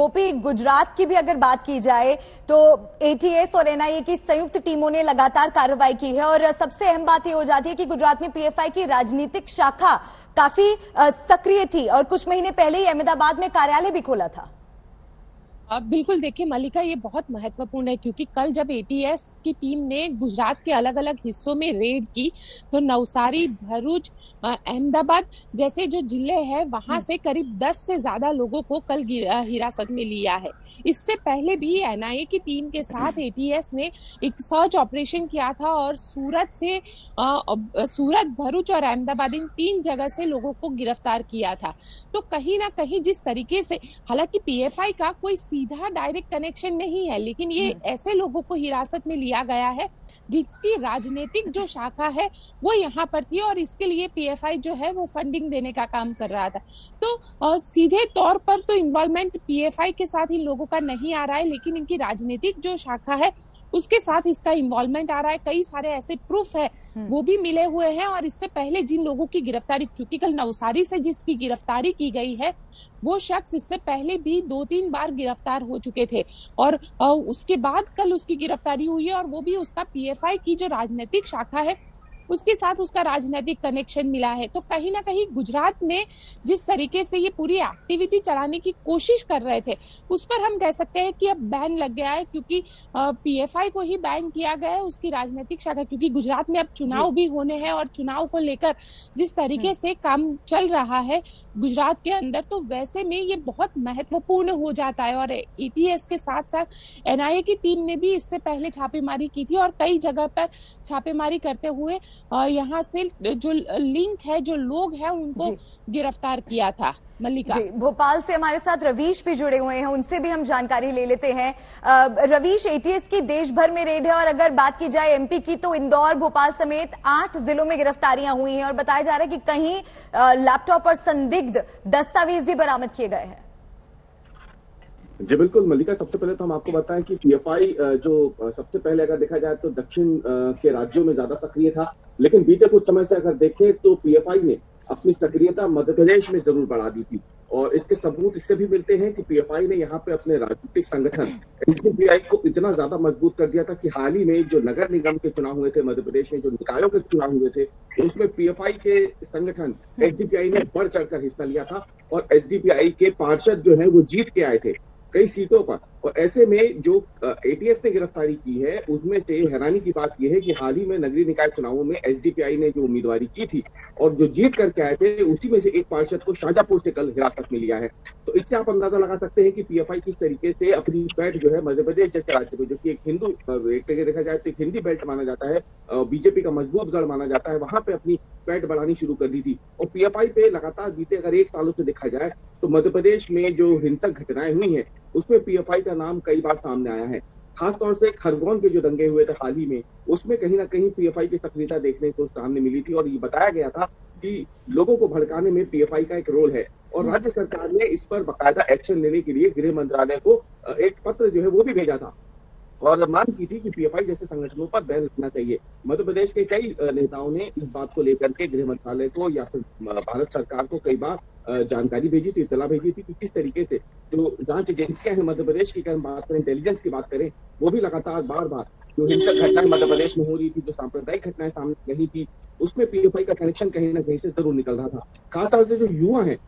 गोपी, गुजरात की भी अगर बात की जाए तो एटीएस और एनआईए की संयुक्त टीमों ने लगातार कार्रवाई की है और सबसे अहम बात ये हो जाती है कि गुजरात में पीएफआई की राजनीतिक शाखा काफी सक्रिय थी और कुछ महीने पहले ही अहमदाबाद में कार्यालय भी खोला था। अब बिल्कुल देखिए मल्लिका, ये बहुत महत्वपूर्ण है क्योंकि कल जब एटीएस की टीम ने गुजरात के अलग अलग हिस्सों में रेड की तो नवसारी, भरूच, अहमदाबाद जैसे जो जिले हैं वहां से करीब 10 से ज्यादा लोगों को कल हिरासत में लिया है। इससे पहले भी एनआईए की टीम के साथ एटीएस ने एक सर्च ऑपरेशन किया था और सूरत, भरूच और अहमदाबाद इन 3 जगह से लोगों को गिरफ्तार किया था। तो कहीं ना कहीं जिस तरीके से, हालांकि पीएफआई का कोई सीधा डायरेक्ट कनेक्शन नहीं है, लेकिन ये ऐसे लोगों को हिरासत में लिया गया है जिसकी राजनीतिक जो शाखा है वो यहाँ पर थी और इसके लिए पीएफआई जो है वो फंडिंग देने का काम कर रहा था। तो सीधे तौर पर तो इन्वॉल्वमेंट पीएफआई के साथ इन लोगों का नहीं आ रहा है, लेकिन इनकी राजनीतिक जो शाखा है उसके साथ इसका इन्वॉल्वमेंट आ रहा है। कई सारे ऐसे प्रूफ है वो भी मिले हुए हैं और इससे पहले जिन लोगों की गिरफ्तारी, क्योंकि कल नवसारी से जिसकी गिरफ्तारी की गई है वो शख्स इससे पहले भी 2-3 बार गिरफ्तार हो चुके थे और उसके बाद कल उसकी गिरफ्तारी हुई है और वो भी उसका पीएफआई की जो राजनीतिक शाखा है उसके साथ उसका राजनीतिक कनेक्शन मिला है। तो कहीं ना कहीं गुजरात में जिस तरीके से ये पूरी एक्टिविटी चलाने की कोशिश कर रहे थे उस पर हम कह सकते हैं कि अब बैन लग गया है, क्योंकि पीएफआई को ही बैन किया गया है, उसकी राजनीतिक शाखा, क्योंकि गुजरात में अब चुनाव भी होने हैं और चुनाव को लेकर जिस तरीके से काम चल रहा है गुजरात के अंदर, तो वैसे में ये बहुत महत्वपूर्ण हो जाता है। और एटीएस के साथ साथ एनआईए की टीम ने भी इससे पहले छापेमारी की थी और कई जगह पर छापेमारी करते हुए यहाँ से जो लिंक है, जो लोग हैं, उनको गिरफ्तार किया था। मल्लिका जी, भोपाल से हमारे साथ रवीश भी जुड़े हुए हैं, उनसे भी हम जानकारी ले लेते हैं। रवीश, एटीएस की देश भर में रेड है और अगर बात की जाए एमपी की तो इंदौर, भोपाल समेत 8 जिलों में गिरफ्तारियां हुई हैं और बताया जा रहा है कि कहीं लैपटॉप और संदिग्ध दस्तावेज भी बरामद किए गए हैं। जी बिल्कुल मल्लिका, सबसे पहले तो हम आपको बताएं कि पीएफआई जो सबसे पहले अगर देखा जाए तो दक्षिण के राज्यों में ज्यादा सक्रिय था, लेकिन बीते कुछ समय से अगर देखें तो पीएफआई ने अपनी सक्रियता मध्य प्रदेश में जरूर बढ़ा दी थी और इसके सबूत इससे भी मिलते हैं कि पीएफआई ने यहाँ पे अपने राजनीतिक संगठन एसडीपीआई को इतना ज्यादा मजबूत कर दिया था कि हाल ही में जो नगर निगम के चुनाव हुए थे मध्य प्रदेश में, जो निकायों के चुनाव हुए थे, उसमें पीएफआई के संगठन एसडीपीआई ने बढ़ चढ़कर हिस्सा लिया था और एसडीपीआई के पार्षद जो है वो जीत के आए थे कई सीटों पर। और ऐसे में जो एटीएस ने गिरफ्तारी की है उसमें से हैरानी की बात यह है कि हाल ही में नगरीय निकाय चुनावों में एसडीपीआई ने जो उम्मीदवारी की थी और जो जीत करके आए थे उसी में से एक पार्षद को शाजापुर से कल हिरासत में लिया है। तो इससे आप अंदाजा लगा सकते हैं कि पीएफआई किस तरीके से अपनी पैठ जो है मध्य प्रदेश जैसे राज्य में, जो कि एक हिंदू, एक जगह देखा जाए तो एक हिंदी बेल्ट माना जाता है, बीजेपी का मजबूत गढ़ माना जाता है, वहां पे अपनी पैठ बढ़ानी शुरू कर दी थी। और पीएफआई पे लगातार बीते अगर 1 सालों से देखा जाए तो मध्य प्रदेश में जो हिंसक घटनाएं हुई हैं उसमें पीएफआई का नाम कई बार सामने आया है। खासतौर से खरगोन के जो दंगे हुए थे हाल ही में, उसमें कहीं ना कहीं पीएफआई की सक्रियता देखने को सामने मिली थी और ये बताया गया था कि लोगों को भड़काने में पीएफआई का एक रोल है और राज्य सरकार ने इस पर बाकायदा एक्शन लेने के लिए गृह मंत्रालय को एक पत्र जो है वो भी भेजा था और मांग की थी कि पीएफआई जैसे संगठनों पर बैन लगना चाहिए। मध्य प्रदेश के कई नेताओं ने इस बात को लेकर के गृह मंत्रालय को या फिर भारत सरकार को कई बार जानकारी भेजी थी, इत्तला भेजी थी कि किस तरीके से जो जांच एजेंसियां हैं मध्य प्रदेश की, अगर बात करें इंटेलिजेंस की बात करें, वो भी लगातार बार बार जो हिंसक घटनाएं मध्य प्रदेश में हो रही थी, जो सांप्रदायिक घटनाएं सामने नहीं थी, उसमें पीएफआई का कनेक्शन कहीं ना कहीं से जरूर निकल रहा था। खासतौर से जो युवा है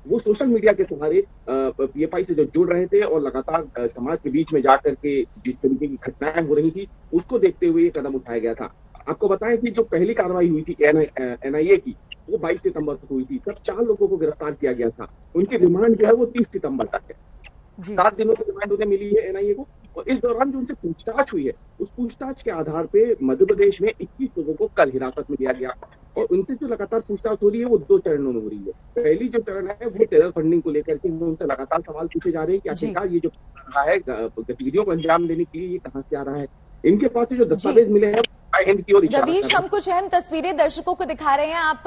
वो सोशल मीडिया के सहारे पीएफआई से जो जुड़ रहे थे और लगातार समाज के बीच में जाकर के जिस तरीके की घटनाएं हो रही थी उसको देखते हुए ये कदम उठाया गया था। आपको बताएं कि जो पहली कार्रवाई हुई थी एनआईए की वो 22 सितंबर को हुई थी, तब 4 लोगों को गिरफ्तार किया गया था। उनकी रिमांड जो है वो 30 सितंबर तक है। 7 दिनों की रिमांड उन्हें मिली है एनआईए को और इस दौरान जो उनसे पूछताछ हुई है उस पूछताछ के आधार पे मध्य प्रदेश में 21 लोगों को कल हिरासत में लिया गया और उनसे जो लगातार पूछताछ हो रही है वो 2 चरणों में हो रही है। पहली जो चरण है वो टेरर फंडिंग को लेकर के उनसे लगातार सवाल पूछे जा रहे हैं कि आखिरकार ये जो रहा है गतिविधियों को अंजाम देने के लिए ये कहाँ से आ रहा है। इनके पास से जो दस्तावेज मिले हैं हिंद की ओर इशारा कर रवीश, रहे हैं। हम कुछ अहम तस्वीरें दर्शकों को दिखा रहे हैं। आप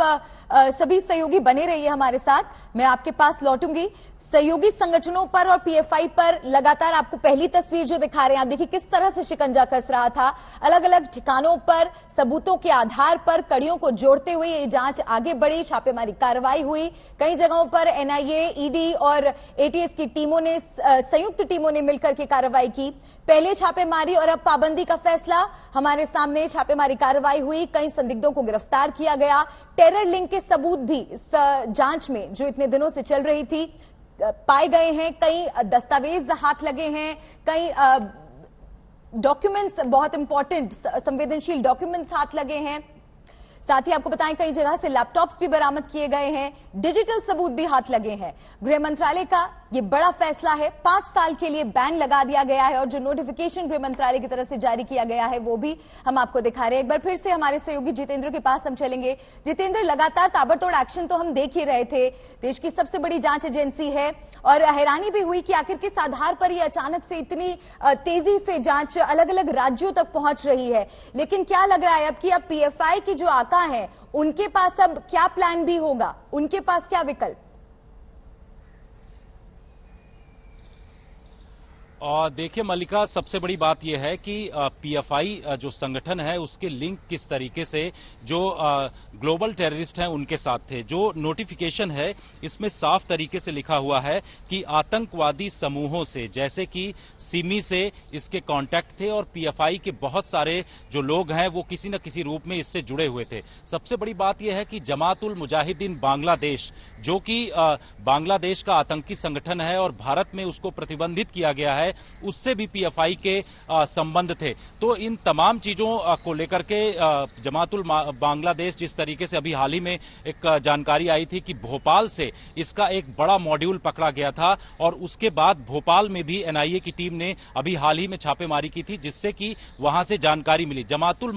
सभी सहयोगी बने रहिए हमारे साथ, मैं आपके पास लौटूंगी। सहयोगी संगठनों पर और पीएफआई पर लगातार आपको पहली तस्वीर जो दिखा रहे हैं, आप देखिए किस तरह से शिकंजा कस रहा था। अलग अलग ठिकानों पर सबूतों के आधार पर कड़ियों को जोड़ते हुए ये जांच आगे बढ़ी, छापेमारी कार्रवाई हुई। कई जगहों पर एनआईए, ईडी और एटीएस की टीमों ने, संयुक्त टीमों ने मिलकर के कार्रवाई की। पहले छापेमारी और अब पाबंदी का फैसला। हमारे सामने छापेमारी कार्रवाई हुई, कई संदिग्धों को गिरफ्तार किया गया। टेरर लिंक के सबूत भी इस जांच में जो इतने दिनों से चल रही थी पाए गए हैं। कई दस्तावेज हाथ लगे हैं, कई डॉक्यूमेंट्स, बहुत इंपॉर्टेंट संवेदनशील डॉक्यूमेंट्स हाथ लगे हैं। साथ ही आपको बताएं कई जगह से लैपटॉप्स भी बरामद किए गए हैं, डिजिटल सबूत भी हाथ लगे हैं। गृह मंत्रालय का ये बड़ा फैसला है, 5 साल के लिए बैन लगा दिया गया है और जो नोटिफिकेशन गृह मंत्रालय की तरफ से जारी किया गया है वो भी हम आपको दिखा रहे हैं। एक बार फिर से हमारे सहयोगी जितेंद्र के पास हम चलेंगे। जितेंद्र, लगातार ताबड़तोड़ एक्शन तो हम देख ही रहे थे, देश की सबसे बड़ी जांच एजेंसी है और हैरानी भी हुई कि आखिर किस आधार पर ये अचानक से इतनी तेजी से जांच अलग अलग राज्यों तक पहुंच रही है। लेकिन क्या लग रहा है अब कि अब पीएफआई की जो आका है उनके पास अब क्या प्लान बी होगा, उनके पास क्या विकल्प? और देखिए मल्लिका, सबसे बड़ी बात यह है कि पीएफआई जो संगठन है उसके लिंक किस तरीके से जो ग्लोबल टेररिस्ट हैं उनके साथ थे। जो नोटिफिकेशन है इसमें साफ तरीके से लिखा हुआ है कि आतंकवादी समूहों से, जैसे कि सिमी से इसके कांटेक्ट थे और पीएफआई के बहुत सारे जो लोग हैं वो किसी न किसी रूप में इससे जुड़े हुए थे। सबसे बड़ी बात यह है कि जमातुल मुजाहिदीन बांग्लादेश, जो कि बांग्लादेश का आतंकी संगठन है और भारत में उसको प्रतिबंधित किया गया है, उससे भी पीएफआई के संबंध थे। तो इन तमाम चीजों को लेकर के जमातुल बांग्लादेश, जिस तरीके से अभी हाल ही में एक जानकारी आई थी कि भोपाल से इसका एक बड़ा मॉड्यूल पकड़ा गया था और उसके बाद भोपाल में भी एनआईए की टीम ने अभी हाल ही में छापेमारी की थी, जिससे कि वहां से जानकारी मिली। जमातुल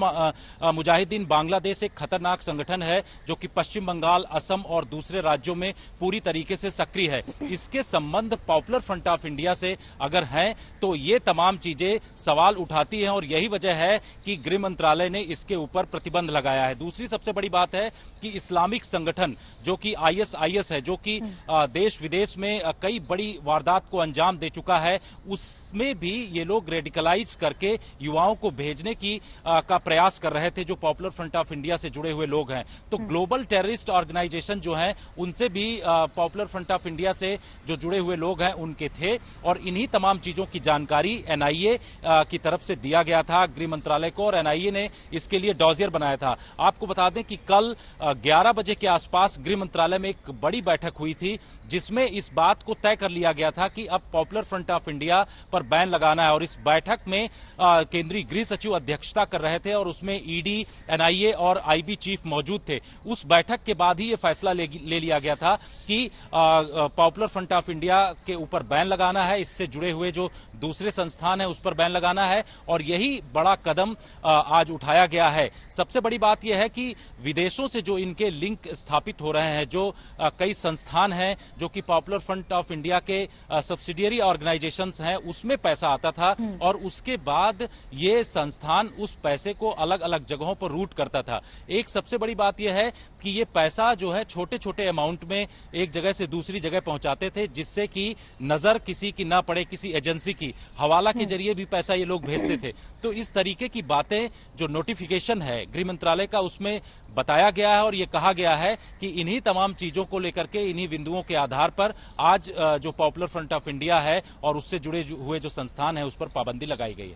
मुजाहिदीन बांग्लादेश एक खतरनाक संगठन है जो कि पश्चिम बंगाल, असम और दूसरे राज्यों में पूरी तरीके से सक्रिय है। इसके संबंध पॉपुलर फ्रंट ऑफ इंडिया से अगर हैं तो ये तमाम चीजें सवाल उठाती हैं और यही वजह है कि गृह मंत्रालय ने इसके ऊपर प्रतिबंध लगाया है। दूसरी सबसे बड़ी बात है कि इस्लामिक संगठन जो कि आईएसआईएस है, जो कि देश विदेश में कई बड़ी वारदात को अंजाम दे चुका है, उसमें भी ये लोग रेडिकलाइज करके युवाओं को भेजने की का प्रयास कर रहे थे, जो पॉपुलर फ्रंट ऑफ इंडिया से जुड़े हुए लोग हैं। तो ग्लोबल टेररिस्ट ऑर्गेनाइजेशन जो है उनसे भी पॉपुलर फ्रंट ऑफ इंडिया से जो जुड़े हुए लोग हैं उनके थे और इन्हीं तमाम चीजों की जानकारी एनआईए की तरफ से दिया गया था गृह मंत्रालय को और एनआईए ने इसके लिए डॉजियर बनाया था। आपको बता दें कि कल 11 बजे के आसपास गृह मंत्रालय में एक बड़ी बैठक हुई थी जिसमें इस बात को तय कर लिया गया था कि अब पॉपुलर फ्रंट ऑफ इंडिया पर बैन लगाना है और इस बैठक में केंद्रीय गृह सचिव अध्यक्षता कर रहे थे और उसमें ईडी, एनआईए और आईबी चीफ मौजूद थे। उस बैठक के बाद ही यह फैसला ले लिया गया था कि पॉपुलर फ्रंट ऑफ इंडिया के ऊपर बैन लगाना है, इससे जुड़े हुए जो दूसरे संस्थान है उस पर बैन लगाना है और यही बड़ा कदम आज उठाया गया है। सबसे बड़ी बात यह है कि विदेशों से जो इनके लिंक स्थापित हो रहे हैं, जो कई संस्थान हैं जो कि पॉपुलर फ्रंट ऑफ इंडिया के सब्सिडियरी ऑर्गेनाइजेशंस हैं, उसमें पैसा आता था और उसके बाद ये संस्थान उस पैसे को अलग अलग जगहों पर रूट करता था। एक सबसे बड़ी बात यह है कि ये पैसा जो है छोटे छोटे अमाउंट में एक जगह से दूसरी जगह पहुंचाते थे, जिससे कि नजर किसी की ना पड़े, किसी एजेंसी की। हवाला के जरिए भी पैसा ये लोग भेजते थे। तो इस तरीके की बातें जो नोटिफिकेशन है गृह मंत्रालय का उसमें बताया गया है और ये कहा गया है कि इन्हीं तमाम चीजों को लेकर के, इन्हीं बिंदुओं के आधार पर आज जो पॉपुलर फ्रंट ऑफ इंडिया है और उससे जुड़े हुए जो संस्थान है उस पर पाबंदी लगाई गई है।